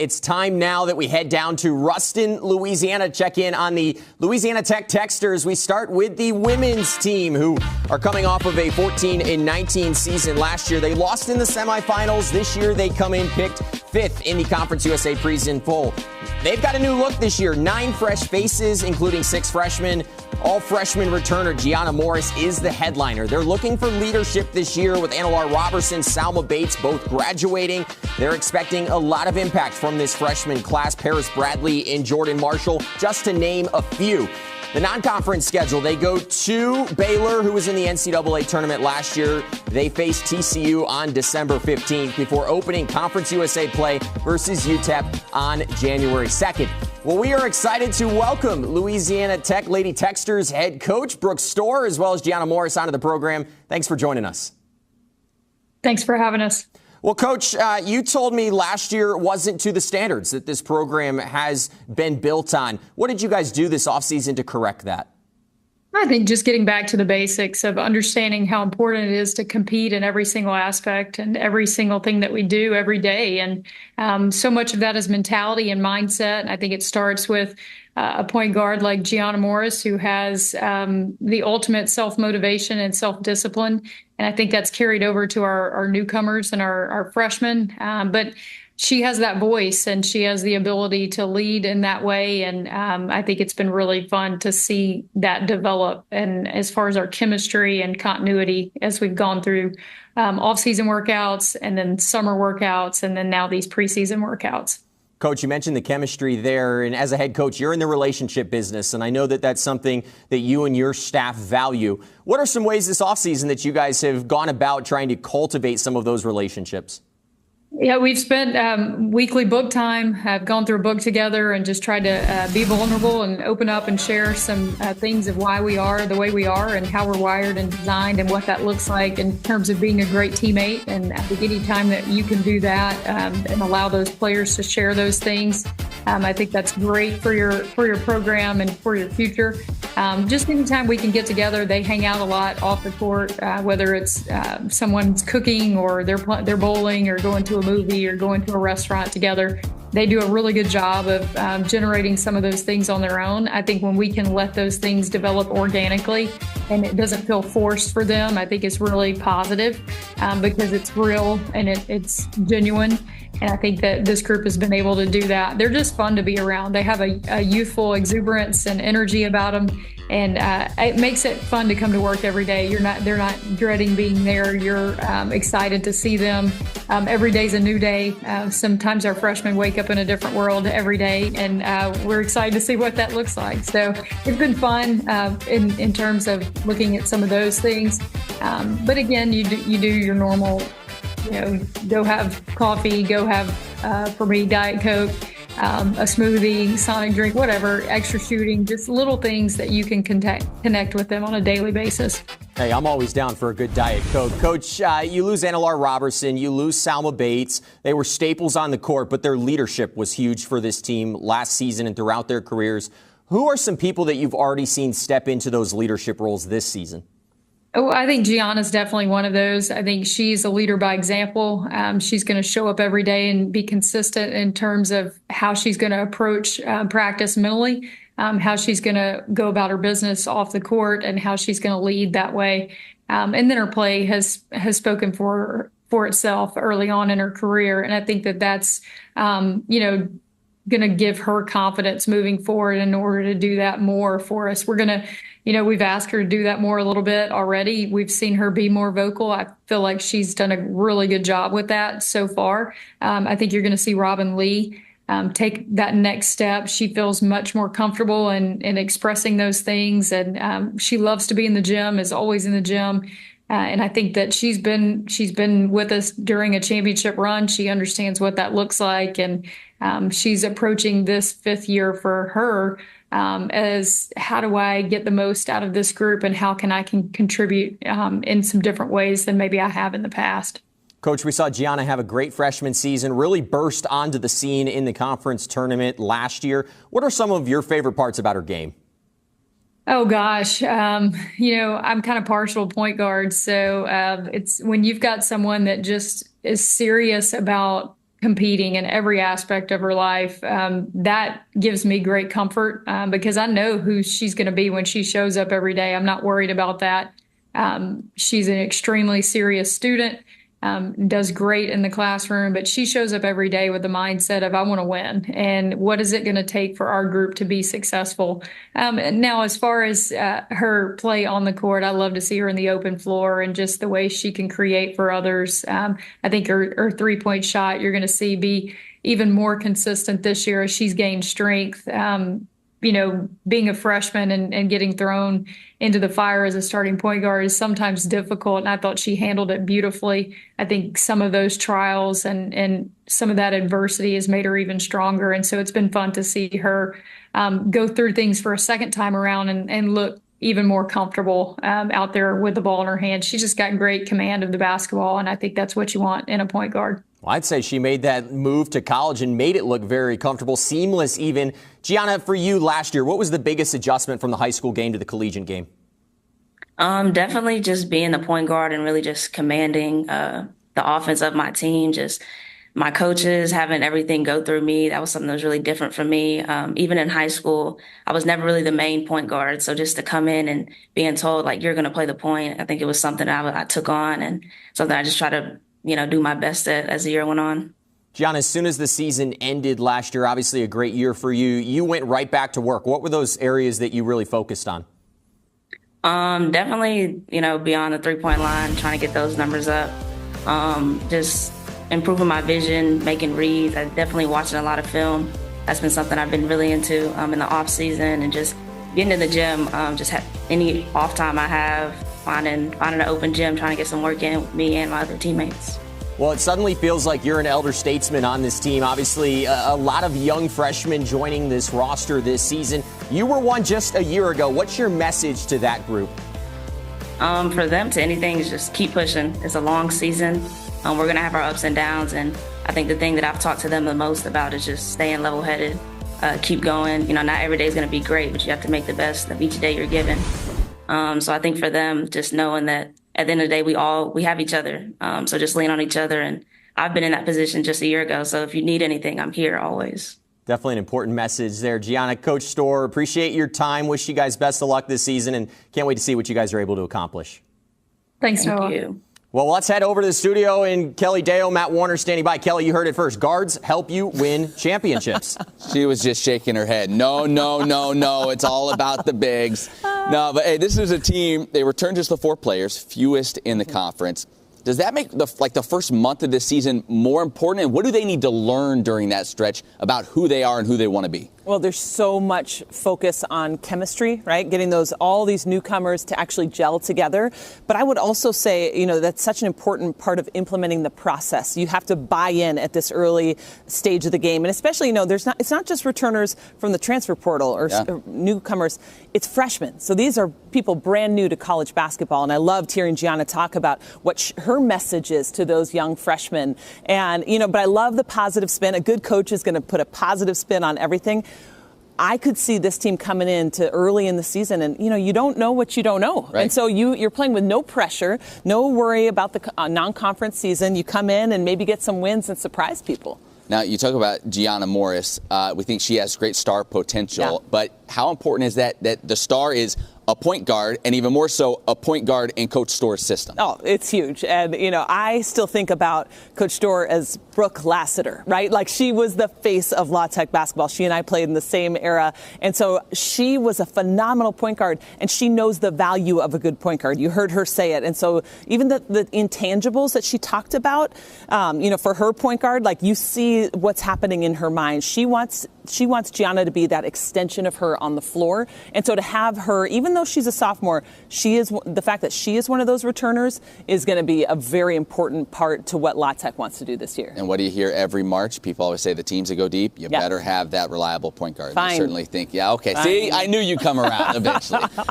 It's time now that we head down to Ruston, Louisiana, check in on the Louisiana Tech Techsters. We start with the women's team, who are coming off of a 14-19 season last year. They lost in the semifinals. This year, they come in picked 5th in the Conference USA Preseason poll. They've got a new look this year. 9 fresh faces, including 6 freshmen. All freshman returner Gianna Morris is the headliner. They're looking for leadership this year with Annalore Robertson, Salma Bates both graduating. They're expecting a lot of impact from this freshman class. Paris Bradley and Jordan Marshall, just to name a few. The non-conference schedule, they go to Baylor, who was in the NCAA tournament last year. They face TCU on December 15th before opening Conference USA play versus UTEP on January 2nd. Well, we are excited to welcome Louisiana Tech Lady Techsters head coach Brooke Storr, as well as Gianna Morris, onto the program. Thanks for joining us. Thanks for having us. Well, Coach, you told me last year wasn't to the standards that this program has been built on. What did you guys do this offseason to correct that? I think just getting back to the basics of understanding how important it is to compete in every single aspect and every single thing that we do every day. And so much of that is mentality and mindset. And I think it starts with a point guard like Gianna Morris, who has the ultimate self-motivation and self-discipline. And I think that's carried over to our newcomers and our freshmen. But she has that voice and she has the ability to lead in that way. And I think it's been really fun to see that develop. And as far as our chemistry and continuity, as we've gone through off-season workouts and then summer workouts and then now these preseason workouts. Coach, you mentioned the chemistry there, and as a head coach, you're in the relationship business, and I know that that's something that you and your staff value. What are some ways this offseason that you guys have gone about trying to cultivate some of those relationships? Yeah, we've spent weekly book time, have gone through a book together and just tried to be vulnerable and open up and share some things of why we are the way we are and how we're wired and designed and what that looks like in terms of being a great teammate. And I think any time that you can do that and allow those players to share those things, I think that's great for your program and for your future. Just anytime we can get together, they hang out a lot off the court, whether it's someone's cooking or they're bowling or going to a movie or going to a restaurant together. They do a really good job of generating some of those things on their own. I think when we can let those things develop organically and it doesn't feel forced for them, I think it's really positive because it's real and it's genuine. And I think that this group has been able to do that. They're just fun to be around. They have a youthful exuberance and energy about them. And it makes it fun to come to work every day. They're not dreading being there. You're excited to see them. Every day's a new day. Sometimes our freshmen wake up in a different world every day, and we're excited to see what that looks like. So it's been fun in terms of looking at some of those things. But again, you do your normal, go have coffee, go have, for me, Diet Coke. A smoothie, Sonic drink, whatever, extra shooting, just little things that you can connect with them on a daily basis. Hey, I'm always down for a good Diet Coke. Coach, you lose Annalore Robertson, you lose Salma Bates. They were staples on the court, but their leadership was huge for this team last season and throughout their careers. Who are some people that you've already seen step into those leadership roles this season? Oh, I think Gianna's definitely one of those. I think she's a leader by example. She's going to show up every day and be consistent in terms of how she's going to approach practice mentally, how she's going to go about her business off the court, and how she's going to lead that way. And then her play has spoken for itself early on in her career. And I think that that's, going to give her confidence moving forward in order to do that more for us. We're going to, we've asked her to do that more a little bit already. We've seen her be more vocal. I feel like she's done a really good job with that so far. I think you're going to see Robin Lee take that next step. She feels much more comfortable in expressing those things. And she loves to be in the gym, is always in the gym. And I think that she's been with us during a championship run. She understands what that looks like. And she's approaching this 5th year for her as how do I get the most out of this group and how can I contribute in some different ways than maybe I have in the past. Coach, we saw Gianna have a great freshman season, really burst onto the scene in the conference tournament last year. What are some of your favorite parts about her game? Oh, gosh. I'm kind of partial point guard. So it's when you've got someone that just is serious about competing in every aspect of her life. That gives me great comfort because I know who she's going to be when she shows up every day. I'm not worried about that. She's an extremely serious student, does great in the classroom, but she shows up every day with the mindset of, I want to win. And what is it going to take for our group to be successful? Now, as far as her play on the court, I love to see her in the open floor and just the way she can create for others. I think her three-point shot, you're going to see be even more consistent this year as she's gained strength. Being a freshman and getting thrown into the fire as a starting point guard is sometimes difficult. And I thought she handled it beautifully. I think some of those trials and some of that adversity has made her even stronger. And so it's been fun to see her go through things for a second time around and look even more comfortable out there with the ball in her hand. She's just got great command of the basketball. And I think that's what you want in a point guard. Well, I'd say she made that move to college and made it look very comfortable, seamless even. Gianna, for you last year, what was the biggest adjustment from the high school game to the collegiate game? Definitely just being the point guard and really just commanding the offense of my team, just my coaches having everything go through me. That was something that was really different for me. Even in high school, I was never really the main point guard. So just to come in and being told, like, you're going to play the point, I think it was something I took on and something I just try to do my best at as the year went on. Gianna, as soon as the season ended last year, obviously a great year for you, you went right back to work. What were those areas that you really focused on? Definitely, beyond the three-point line, trying to get those numbers up. Just improving my vision, making reads. I'm definitely watching a lot of film. That's been something I've been really into in the off season, and just getting in the gym. Just any off time I have, finding an open gym, trying to get some work in with me and my other teammates. Well, it suddenly feels like you're an elder statesman on this team. Obviously, a lot of young freshmen joining this roster this season. You were one just a year ago. What's your message to that group? For them, to anything, is just keep pushing. It's a long season. We're going to have our ups and downs, and I think the thing that I've talked to them the most about is just staying level-headed, keep going. Not every day is going to be great, but you have to make the best of each day you're given. So I think for them, just knowing that at the end of the day, we have each other. So just lean on each other. And I've been in that position just a year ago. So if you need anything, I'm here always. Definitely an important message there. Gianna, Coach Storr, appreciate your time. Wish you guys best of luck this season and can't wait to see what you guys are able to accomplish. Thanks, Noah. Thank you. Well, let's head over to the studio, and Kelly Deo, Matt Warner standing by. Kelly, you heard it first. Guards help you win championships. She was just shaking her head. No. It's all about the bigs. No, but hey, this is a team. They returned just the 4 players, fewest in the conference. Does that make the first month of this season more important? And what do they need to learn during that stretch about who they are and who they want to be? Well, there's so much focus on chemistry, right? Getting all these newcomers to actually gel together. But I would also say, that's such an important part of implementing the process. You have to buy in at this early stage of the game. And especially, it's not just returners from the transfer portal or newcomers. It's freshmen. So these are people brand new to college basketball. And I loved hearing Gianna talk about what her message is to those young freshmen. And, but I love the positive spin. A good coach is going to put a positive spin on everything. I could see this team coming in to early in the season and, you don't know what you don't know. Right. And so you're playing with no pressure, no worry about the non-conference season. You come in and maybe get some wins and surprise people. Now, you talk about Gianna Morris. We think she has great star potential. Yeah. But how important is that the star is a point guard, and even more so, a point guard in Coach Storr's system? Oh, it's huge. And, I still think about Coach Storr as Brooke Lassiter, right? Like, she was the face of La Tech basketball. She and I played in the same era. And so she was a phenomenal point guard, and she knows the value of a good point guard. You heard her say it. And so even the intangibles that she talked about, for her point guard, like, you see what's happening in her mind. She wants Gianna to be that extension of her on the floor. And so to have her, even though she's a sophomore, the fact that she is one of those returners is going to be a very important part to what La Tech wants to do this year. And what do you hear every March? People always say the teams that go deep, you better have that reliable point guard. Fine. I certainly think, okay, Fine. See, I knew you'd come around eventually.